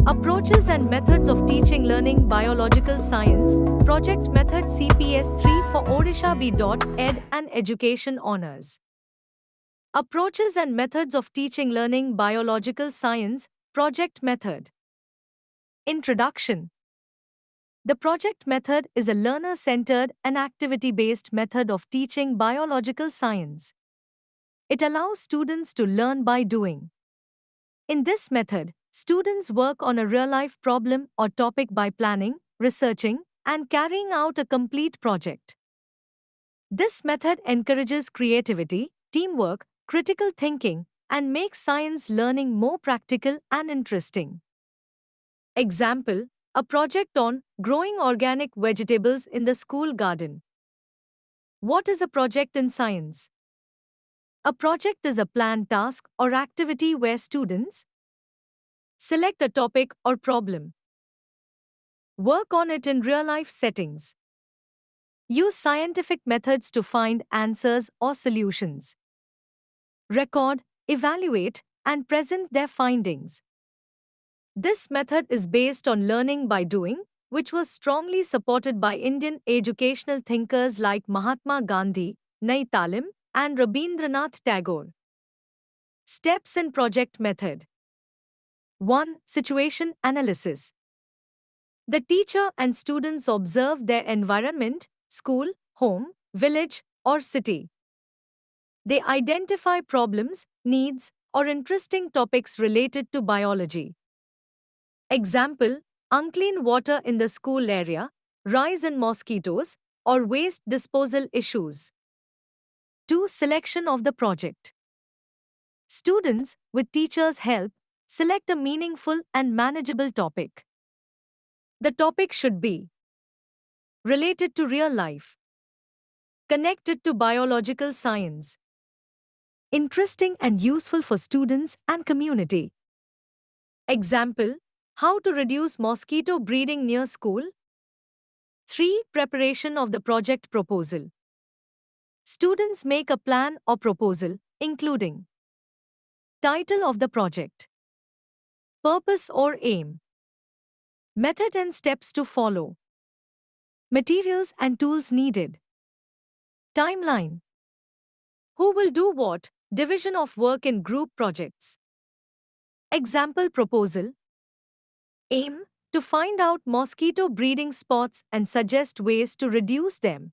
Approaches and methods of teaching learning biological science, Project Method CPS 3 for Odisha B.Ed and Education Honours. Approaches and methods of teaching learning biological science, Project Method. Introduction. The project method is a learner-centered and activity-based method of teaching biological science. It allows students to learn by doing. In this method, students work on a real-life problem or topic by planning, researching, and carrying out a complete project. This method encourages creativity, teamwork, critical thinking, and makes science learning more practical and interesting. Example: a project on growing organic vegetables in the school garden. What is a project in science? A project is a planned task or activity where students select a topic or problem, work on it in real-life settings, use scientific methods to find answers or solutions, record, evaluate, and present their findings. This method is based on learning by doing, which was strongly supported by Indian educational thinkers like Mahatma Gandhi, Nai Talim, and Rabindranath Tagore. Steps in project method. 1. Situation analysis. The teacher and students observe their environment, school, home, village, or city. They identify problems, needs, or interesting topics related to biology. Example: unclean water in the school area, rise in mosquitoes, or waste disposal issues. 2. Selection of the project. Students, with teachers' help, select a meaningful and manageable topic. The topic should be related to real life, connected to biological science, interesting and useful for students and community. Example: how to reduce mosquito breeding near school. 3. Preparation of the project proposal. Students make a plan or proposal, including title of the project, purpose or aim, method and steps to follow, materials and tools needed, timeline, who will do what, division of work in group projects. Example proposal: aim, to find out mosquito breeding spots and suggest ways to reduce them.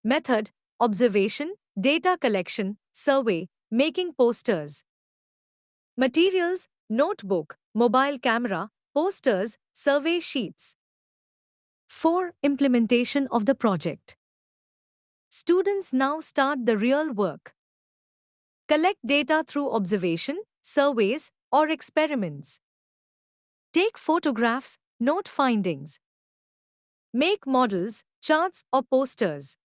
Method: observation, data collection, survey, making posters. Materials: notebook, mobile camera, posters, survey sheets. 4. Implementation of the project. Students now start the real work. Collect data through observation, surveys, or experiments. Take photographs, note findings. Make models, charts, or posters.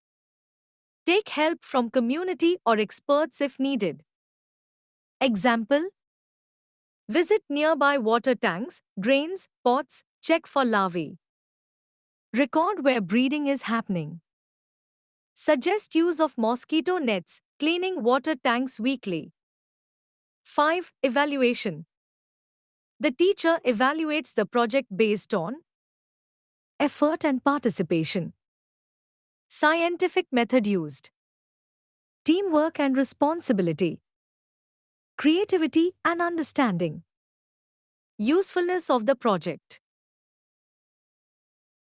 Take help from community or experts if needed. Example: visit nearby water tanks, drains, pots, check for larvae. Record where breeding is happening. Suggest use of mosquito nets, cleaning water tanks weekly. 5. Evaluation. The teacher evaluates the project based on effort and participation, scientific method used, teamwork and responsibility, creativity and understanding, usefulness of the project.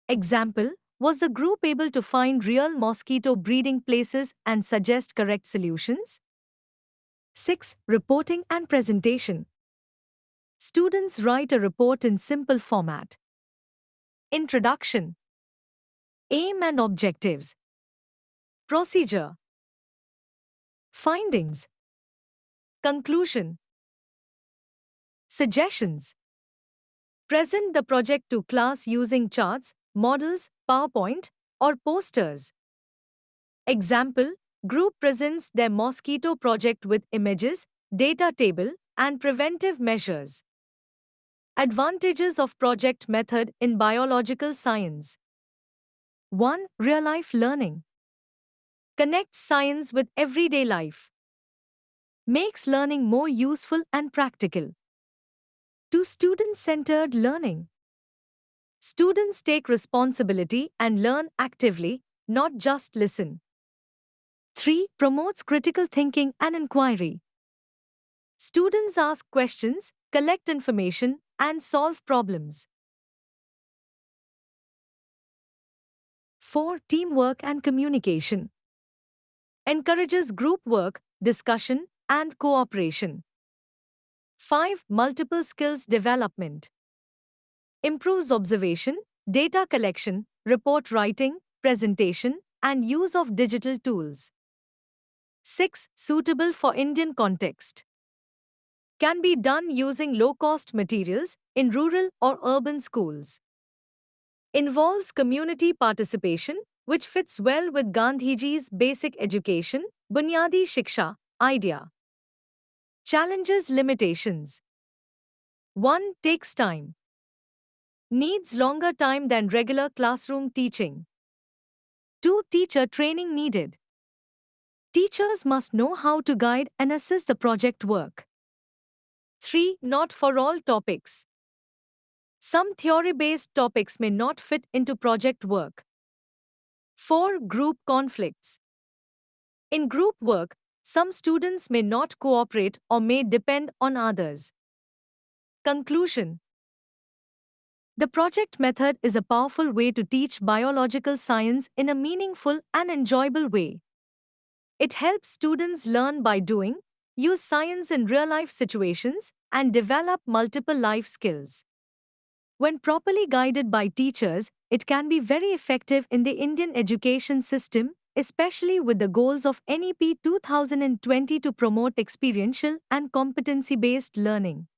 Example: was the group able to find real mosquito breeding places and suggest correct solutions? 6. Reporting and presentation. Students write a report in simple format. Introduction. Aim and objectives. Procedure. Findings. Conclusion. Suggestions. Present the project to class using charts, models, PowerPoint, or posters. Example: group presents their mosquito project with images, data table, and preventive measures. Advantages of project method in biological science. 1. Real-life learning. Connects science with everyday life. Makes learning more useful and practical. to student-centered learning. Students take responsibility and learn actively, not just listen. 3. Promotes critical thinking and inquiry. Students ask questions, collect information, and solve problems. 4. Teamwork and communication. Encourages group work, discussion, and cooperation. 5. Multiple skills development. Improves observation, data collection, report writing, presentation, and use of digital tools. 6. Suitable for Indian context. Can be done using low-cost materials in rural or urban schools. Involves community participation, which fits well with Gandhiji's basic education, Bunyadi Shiksha, idea. Challenges limitations. 1. Takes time. Needs longer time than regular classroom teaching. 2. Teacher training needed. Teachers must know how to guide and assist the project work. 3. Not for all topics. Some theory-based topics may not fit into project work. 4. Group conflicts. In group work, some students may not cooperate or may depend on others. Conclusion. The project method is a powerful way to teach biological science in a meaningful and enjoyable way. It helps students learn by doing, use science in real-life situations, and develop multiple life skills. When properly guided by teachers, it can be very effective in the Indian education system, especially with the goals of NEP 2020 to promote experiential and competency-based learning.